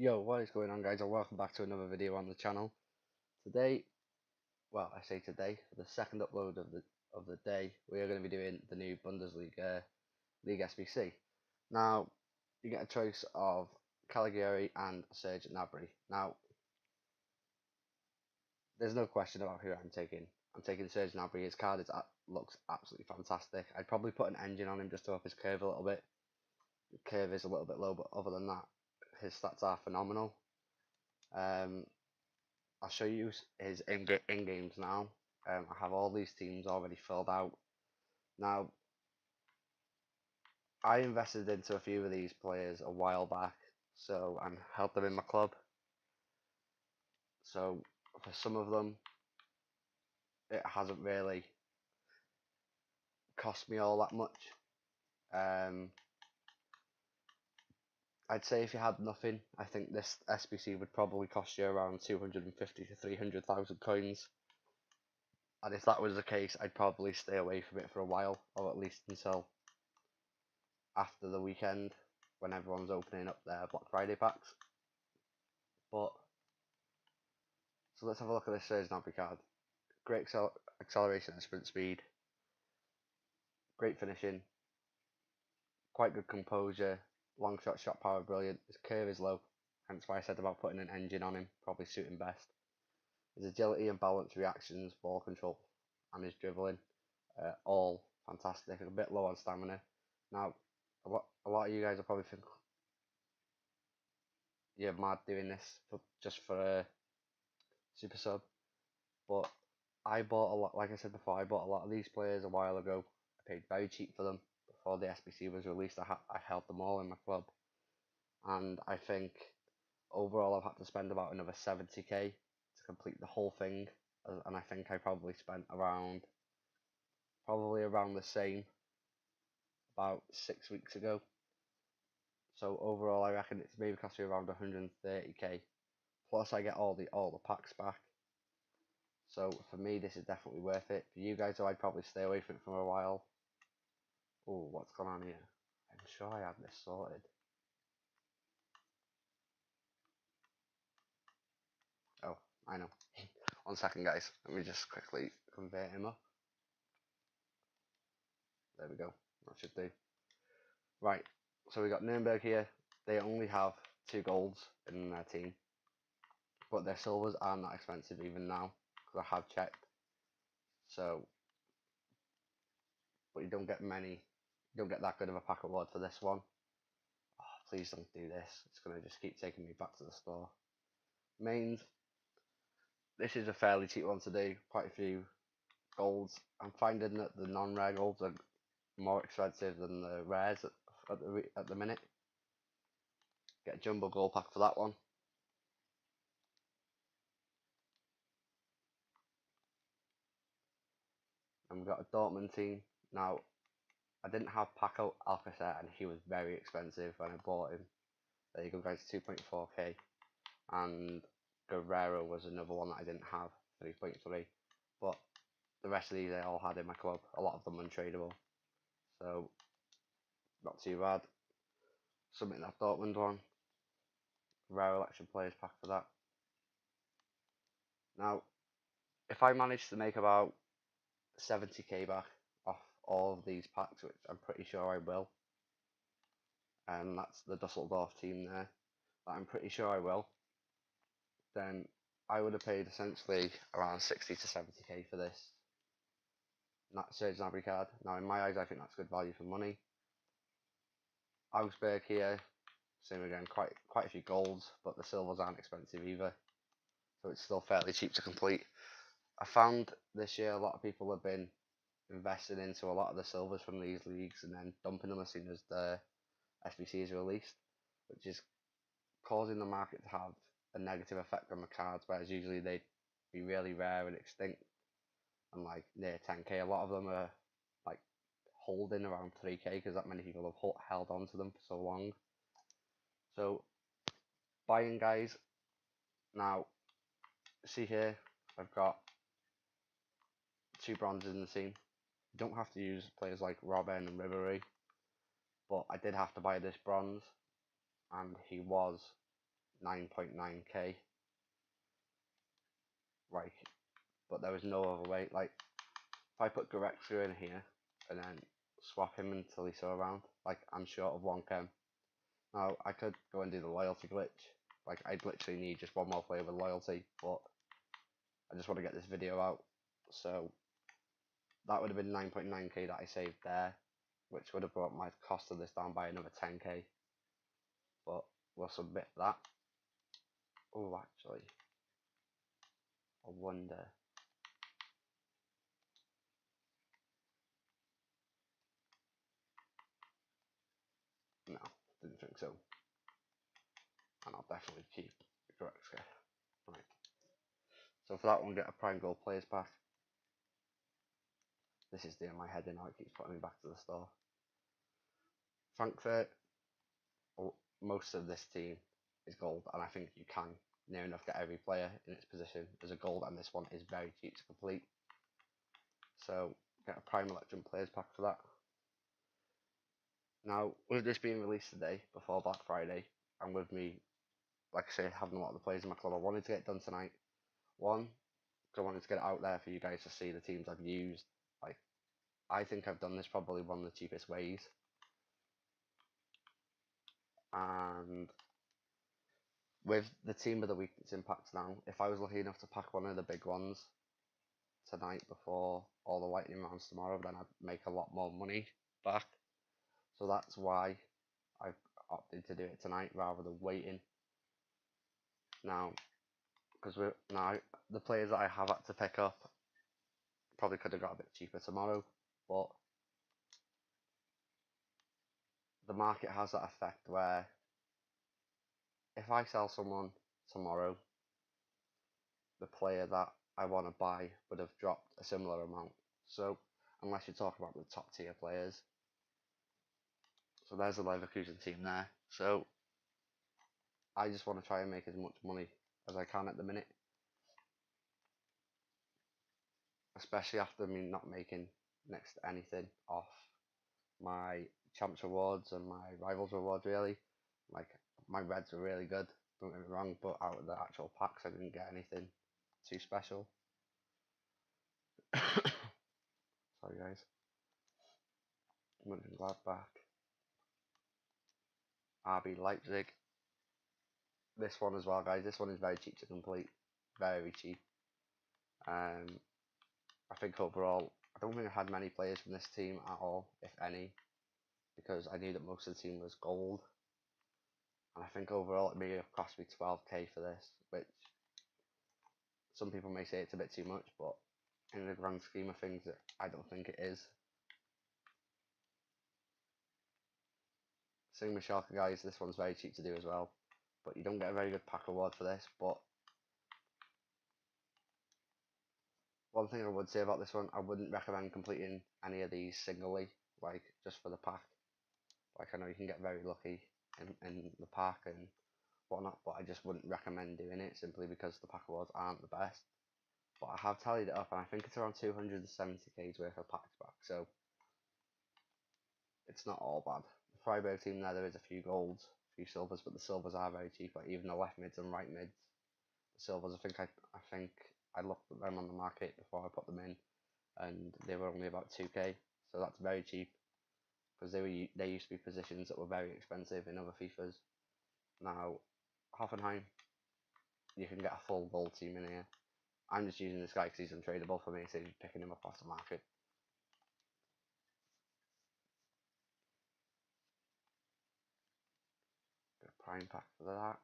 Yo, what is going on, guys, and welcome back to another video on the channel. Today, well, I say today, for the second upload of the day, we are going to be doing the new Bundesliga League SBC. Now, you get a choice of Caligari and Serge Gnabry. Now, there's no question about who I'm taking. I'm taking Serge Gnabry. His card looks absolutely fantastic. I'd probably put an engine on him just to up his curve a little bit. The curve is a little bit low, but other than that, his stats are phenomenal. I'll show you his in-games now. I have all these teams already filled out. Now, I invested into a few of these players a while back, so I'm helped them in my club. So for some of them, it hasn't really cost me all that much. I'd say if you had nothing, I think this SBC would probably cost you around 250 to 300,000 coins. And if that was the case, I'd probably stay away from it for a while, or at least until after the weekend when everyone's opening up their Black Friday packs. But so let's have a look at this Serge Gnabry card. Great acceleration and sprint speed, great finishing, quite good composure, long shot power brilliant. His curve is low, hence why I said about putting an engine on him, probably suit him best. His agility and balance reactions, ball control, and his dribbling, all fantastic. A bit low on stamina. Now, a lot of you guys will probably think you're mad doing this just for a super sub, but I bought a lot. Like I said before, I bought a lot of these players a while ago. I paid very cheap for them before the SBC was released. I held them all in my club, and I think overall I've had to spend about another 70k to complete the whole thing, and I think I probably spent around the same about 6 weeks ago. So overall, I reckon it's maybe cost me around 130k. Plus, I get all the packs back. So for me, this is definitely worth it. For you guys, though, I'd probably stay away from it for a while. Oh, what's going on here? I'm sure I had this sorted. Oh, I know. 1 second, guys. Let me just quickly convert him up. There we go. That should do. Right. So we got Nuremberg here. They only have 2 golds in their team, but their silvers aren't that expensive even now, because I have checked. So, but you don't get many. You don't get that good of a pack award for this one. Oh, please don't do this. It's gonna just keep taking me back to the store. Mains. This is a fairly cheap one to do. Quite a few golds. I'm finding that the non-rare golds are more expensive than the rares at the minute. Get a jumbo gold pack for that one. And we've got a Dortmund team. Now, I didn't have Paco Alcacer, and he was very expensive when I bought him. There you go, guys, 2.4k. And Guerrero was another one that I didn't have, 3.3. But the rest of these I all had in my club. A lot of them untradeable. So, not too bad. Submitting that Dortmund one. Rare election players pack for that. Now, if I manage to make about 70k back off all of these packs, which I'm pretty sure I will, and that's the Dusseldorf team there, that I'm pretty sure I will, then I would have paid essentially around 60 to 70k for this Serge Gnabry card. Now, in my eyes, I think that's good value for money. Augsburg here, same again, quite a few golds, but the silvers aren't expensive either, so it's still fairly cheap to complete. I found this year a lot of people have been investing into a lot of the silvers from these leagues and then dumping them as soon as the SBC is released, which is causing the market to have a negative effect on the cards, whereas usually they'd be really rare and extinct and like near 10k. A lot of them are like holding around 3k because that many people have held on to them for so long. So buying, guys. Now, see here, I've got 2 bronzes in the team. You don't have to use players like Robin and Ribery, but I did have to buy this bronze, and he was 9.9k. Like, but there was no other way. Like, if I put Goretzka in here and then swap him until he's still around, like, I'm short of 1k. Now, I could go and do the loyalty glitch. Like, I'd literally need just one more player with loyalty, but I just want to get this video out. So, that would have been 9.9k that I saved there, which would have brought my cost of this down by another 10k. But we'll submit that. Oh, actually, I wonder. No, didn't think so. And I'll definitely keep Goretzka. Right. So for that one, get a Prime Gold Players Pack. This is doing my head in now, it keeps putting me back to the store. Frankfurt, most of this team is gold, and I think you can near enough get every player in its position as a gold, and this one is very cheap to complete. So get a Prime Electrum Players Pack for that. Now, with this being released today, before Black Friday, and with me, like I say, having a lot of the players in my club, I wanted to get it done tonight. One, because I wanted to get it out there for you guys to see the teams I've used. Like, I think I've done this probably one of the cheapest ways. And with the team of the week that's in packs now, if I was lucky enough to pack one of the big ones tonight before all the lightning rounds tomorrow, then I'd make a lot more money back. So that's why I've opted to do it tonight rather than waiting. Now, because the players that I have had to pick up probably could have got a bit cheaper tomorrow, but the market has that effect where if I sell someone tomorrow, the player that I want to buy would have dropped a similar amount. So, unless you talk about the top tier players. So there's the Leverkusen team there. So, I just want to try and make as much money as I can at the minute. Especially after me not making next to anything off my Champs rewards and my Rivals rewards, really. Like, my Reds were really good, don't get me wrong, but out of the actual packs I didn't get anything too special. Sorry guys. Mönchengladbach, RB Leipzig. This one as well, guys. This one is very cheap to complete. Very cheap. I think overall, I don't think I had many players from this team at all, if any, because I knew that most of the team was gold. And I think overall it may have cost me 12k for this, which some people may say it's a bit too much, but in the grand scheme of things, I don't think it is. Same with Schalke, guys. This one's very cheap to do as well, but you don't get a very good pack reward for this. But one thing I would say about this one, I wouldn't recommend completing any of these singly, like just for the pack. Like, I know you can get very lucky in the pack and whatnot, but I just wouldn't recommend doing it simply because the pack awards aren't the best. But I have tallied it up, and I think it's around 270k's worth of packs back, so it's not all bad. The Freiburg team there is a few golds, a few silvers, but the silvers are very cheap. Like, even the left mids and right mids, the silvers, I think I looked at them on the market before I put them in, and they were only about 2k, so that's very cheap. Because they used to be positions that were very expensive in other FIFAs. Now, Hoffenheim, you can get a full gold team in here. I'm just using this guy because he's untradeable for me, so he's picking him up off the market. Get a prime pack for that.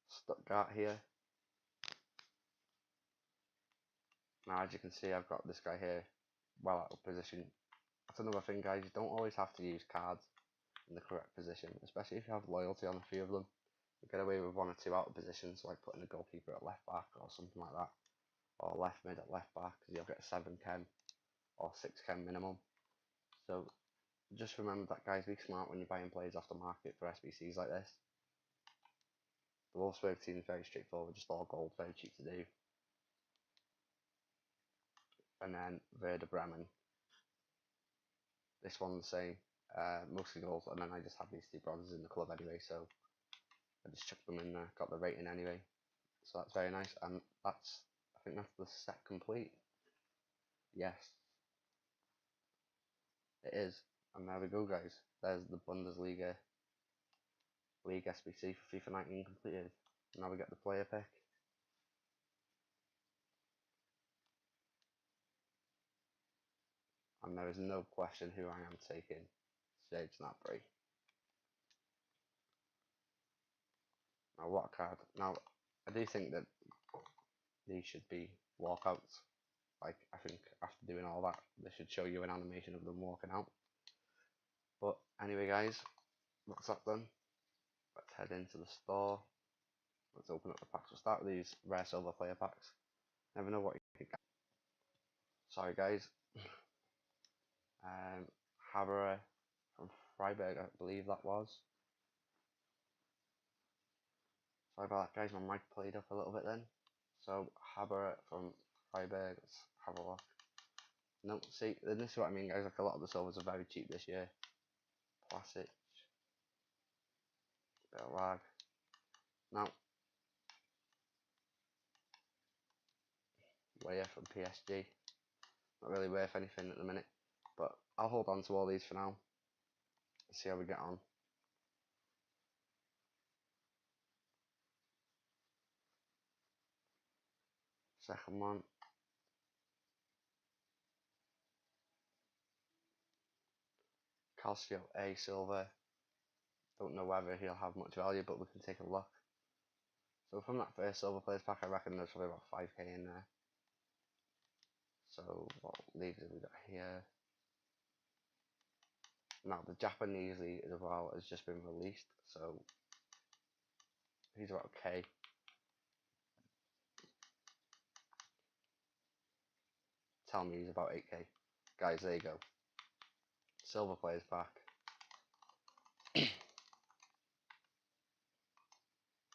Stuttgart here. Now, as you can see, I've got this guy here well out of position. That's another thing, guys. You don't always have to use cards in the correct position, especially if you have loyalty on a few of them. You get away with one or two out of positions, like putting a goalkeeper at left back or something like that, or left mid at left back, because you'll get 7k or 6k minimum. So just remember that, guys. Be smart when you're buying players off the market for SBCs like this. The Wolfsburg team is very straightforward, just all gold, very cheap to do. And then Werder Bremen. This one's the same. mostly goals, and then I just have these 2 bronzes in the club anyway, so I just chucked them in there, got the rating anyway, so that's very nice. And I think that's the set complete. Yes, it is. And there we go, guys. There's the Bundesliga League SBC for FIFA 19 completed. Now we get the player pick. And there is no question who I am taking. Serge Gnabry. Now what card? Now I do think that these should be walkouts. Like, I think after doing all that, they should show you an animation of them walking out. But anyway, guys, that's that done. Let's head into the store. Let's open up the packs. We'll start with these rare silver player packs. Never know what you could get. Sorry, guys. Haberer from Freiburg, I believe that was. Sorry about that, guys. My mic played up a little bit then. So Haberer from Freiburg. Let's have a look. No, see, this is what I mean, guys. Like, a lot of the silvers are very cheap this year. Classic. Bit of lag. Now, Weah from PSG. Not really worth anything at the minute, but I'll hold on to all these for now. See how we get on. Second one. Calcio A silver. Don't know whether he'll have much value, but we can take a look. So from that first silver players pack, I reckon there's probably about 5k in there. So what leagues have we got here? Now the Japanese league as well has just been released, so he's about K. Tell me he's about 8k. Guys, there you go. Silver players pack.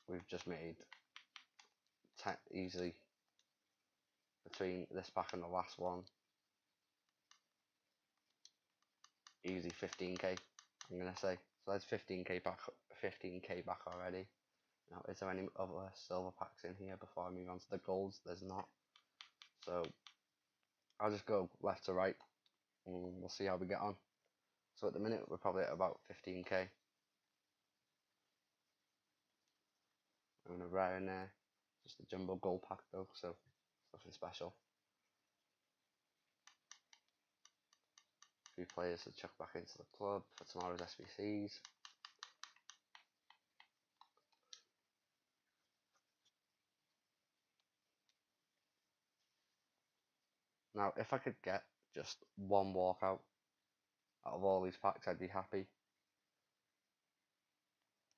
We've just made easily between this pack and the last one. Easy 15k, I'm gonna say. So that's 15k back, 15k back already. Now, is there any other silver packs in here before I move on to the golds? There's not. So I'll just go left to right, and we'll see how we get on. So at the minute we're probably at about 15k. I'm gonna rare in there. Just a jumbo gold pack though, so nothing special. A few players to chuck back into the club for tomorrow's SBCs. Now, if I could get just one walkout out of all these packs, I'd be happy.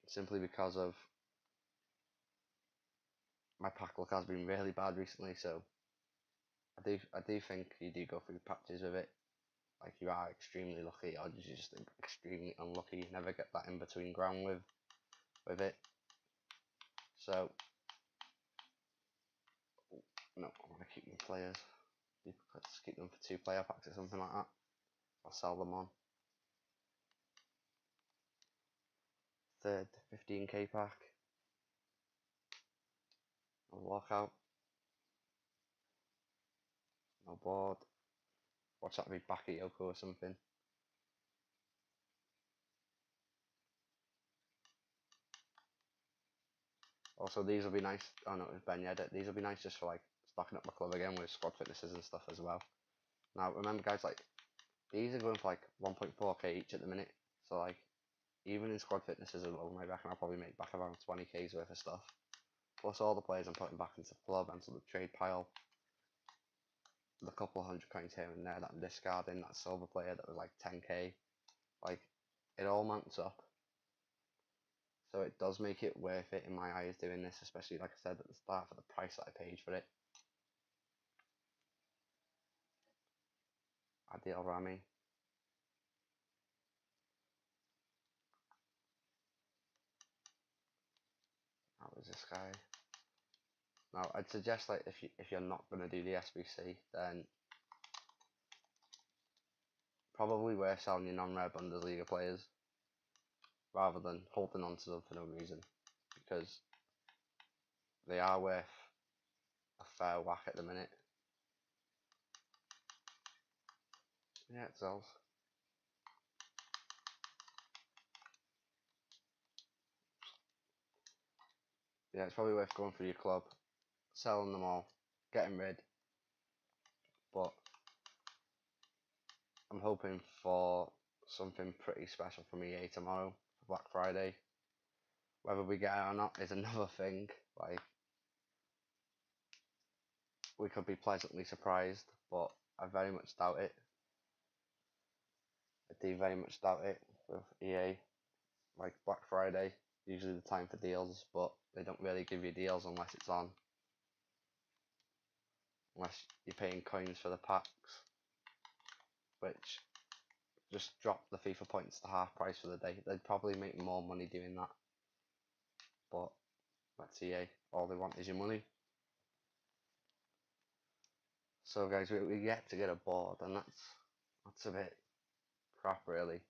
Simply because of my pack luck has been really bad recently, so I do think you do go through patches with it. Like, you are extremely lucky, or you just extremely unlucky. You never get that in between ground with it. So no, I want to keep my players. Let's keep them for 2 player packs or something like that. I'll sell them on. Third 15k pack. No walkout. No board. Watch that be Bakayoko or something. Also, these will be nice. Oh no, it was Ben Yedder. These will be nice just for like stocking up my club again with squad fitnesses and stuff as well. Now, remember, guys, like, these are going for like 1.4k each at the minute. So like, even in squad fitnesses alone, I reckon I'll probably make back around 20k's worth of stuff. Plus all the players I'm putting back into the club, into the trade pile. The couple of 100 coins here and there that I'm discarding, that silver player that was like 10k. Like, it all mounts up. So it does make it worth it in my eyes doing this, especially, like I said at the start, for the price that I paid for it. Adil Rami. How was this guy? Now, I'd suggest, like, if you're not going to do the SBC, then probably worth selling your non-rare Bundesliga players rather than holding on to them for no reason, because they are worth a fair whack at the minute. Yeah, it sells. Yeah, it's probably worth going through your club, selling them all, getting rid. But I'm hoping for something pretty special from EA tomorrow for Black Friday. Whether we get it or not is another thing. Like, we could be pleasantly surprised, but I very much doubt it. I do very much doubt it with EA. Like, Black Friday, usually the time for deals, but they don't really give you deals unless it's on. Unless you're paying coins for the packs, which just drop the FIFA points to half price for the day. They'd probably make more money doing that. But that's EA. All they want is your money. So guys, we get to get a board, and that's a bit crap really.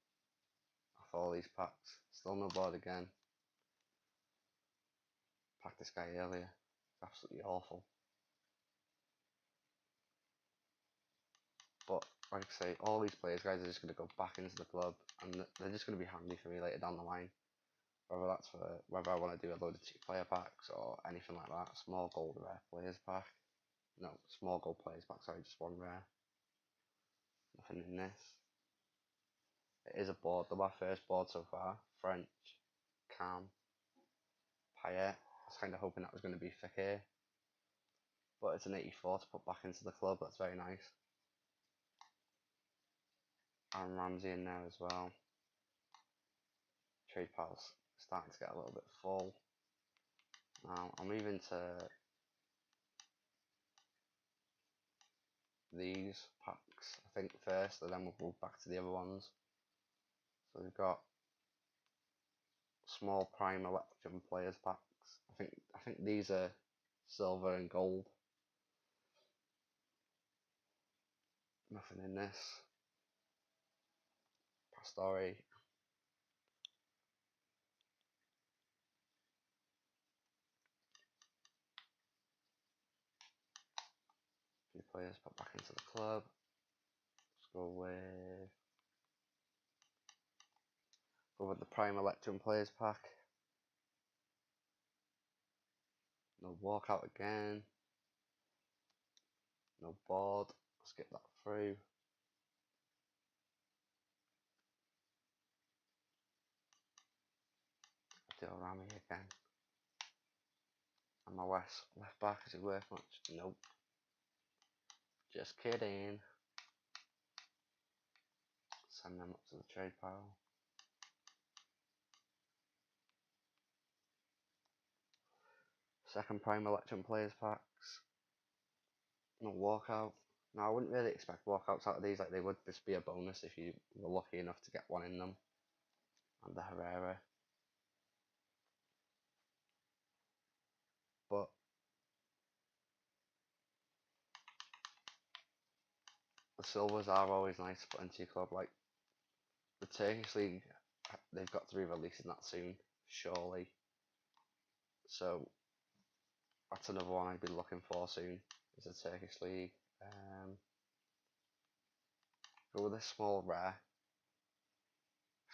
Off all these packs, still no board again. Packed this guy earlier. It's absolutely awful. But like I say, all these players, guys, are just going to go back into the club, and they're just going to be handy for me later down the line. Whether that's for whether I want to do a load of 2-player packs or anything like that. Small gold rare players pack. No, small gold players pack. Sorry, just one rare. Nothing in this. It is a board, though, my first board so far. French, Cam, Payet. I was kind of hoping that was going to be Fekir, but it's an 84 to put back into the club. That's very nice. And Ramsey in there as well. Trade pile's starting to get a little bit full. Now I'm moving to these packs, I think, first, and then we'll move back to the other ones. So we've got small prime electrum players packs. I think these are silver and gold. Nothing in this. Pastore. Few players put back into the club. Let's go with the prime electrum players pack. No walkout again. No board. Let's get that through. Rami again. And my left back, is it worth much? Nope. Just kidding. Send them up to the trade pile. Second prime electrum players packs. No walkout. Now I wouldn't really expect walkouts out of these. Like, they would just be a bonus if you were lucky enough to get one in them. And the Herrera. But the silvers are always nice to put into your club. Like, the Turkish League, they've got to be releasing that soon, surely. So that's another one I'd be looking for soon, is the Turkish League. Go with a small rare.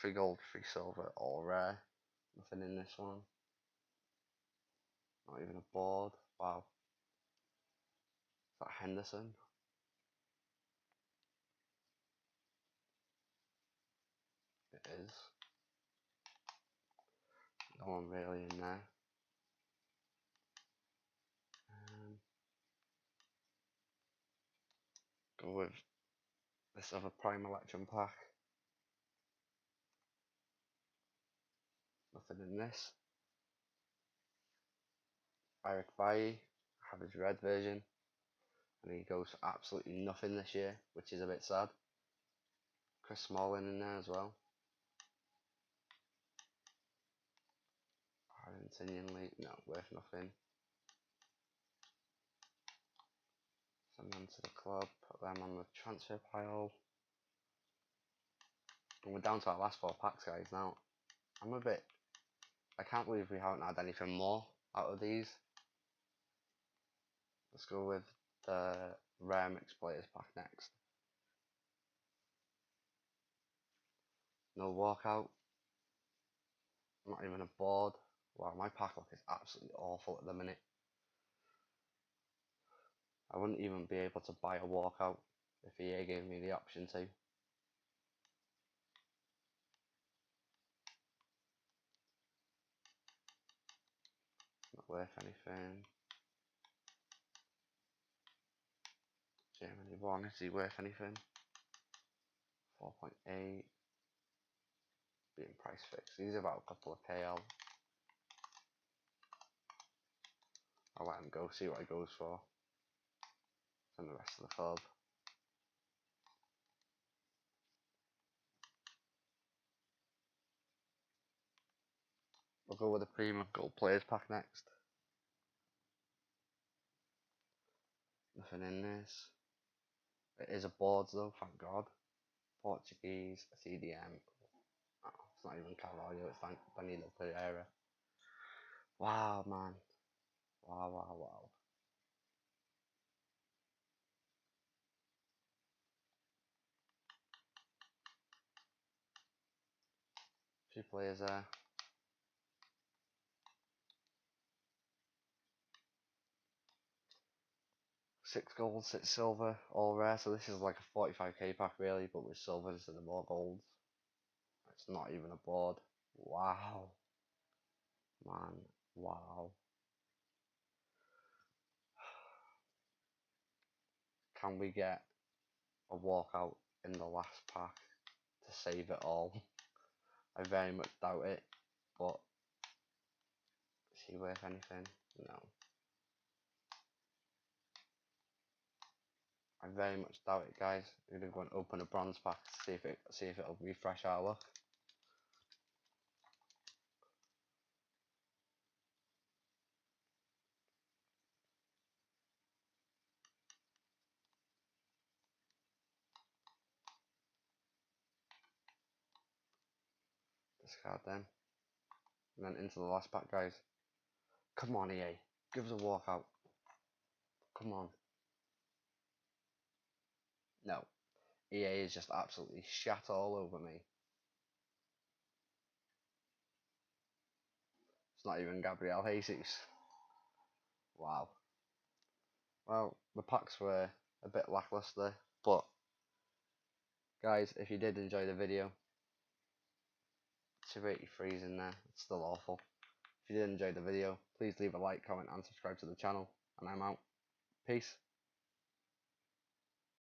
3 gold, 3 silver, all rare. Nothing in this one. Not even a board. Wow. Is that Henderson? It is. No one really in there. Go with this other prime electrum pack. Nothing in this. Eric Bailly, I have his red version, and he goes for absolutely nothing this year, which is a bit sad. Chris Smalling in there as well. Argentinian League, no, worth nothing. Send them to the club, put them on the transfer pile. And we're down to our last 4 packs, guys. Now, I can't believe we haven't had anything more out of these. Let's go with the rare mixed players pack next. No walkout. Not even a board. Wow, my pack look is absolutely awful at the minute. I wouldn't even be able to buy a walkout if EA gave me the option to. Not worth anything. Germany 1, is he worth anything? 4.8. Being price fixed. These are about a couple of KL. I'll let him go, see what he goes for. And the rest of the club. We'll go with the premium gold players pack next. Nothing in this. It is a board though, thank God. Portuguese, CDM. Oh, it's not even Carvalho, it's Danilo Pereira. Wow, man. Wow, wow, wow. Few players there. 6 gold, 6 silver, all rare. So this is like a 45k pack really, but with silver instead of more golds. It's not even a board. Wow. Man, wow. Can we get a walkout in the last pack to save it all? I very much doubt it, but is he worth anything? No. I very much doubt it, guys. We're gonna go and open a bronze pack to see if it'll refresh our luck. Discard them. And then into the last pack, guys. Come on, EA. Give us a walkout. Come on. No. EA is just absolutely shat all over me. It's not even Gabriel Jesus. Wow. Well, the packs were a bit lackluster, but guys, if you did enjoy the video, 283's in there. It's still awful. If you did enjoy the video, please leave a like, comment and subscribe to the channel, and I'm out. Peace.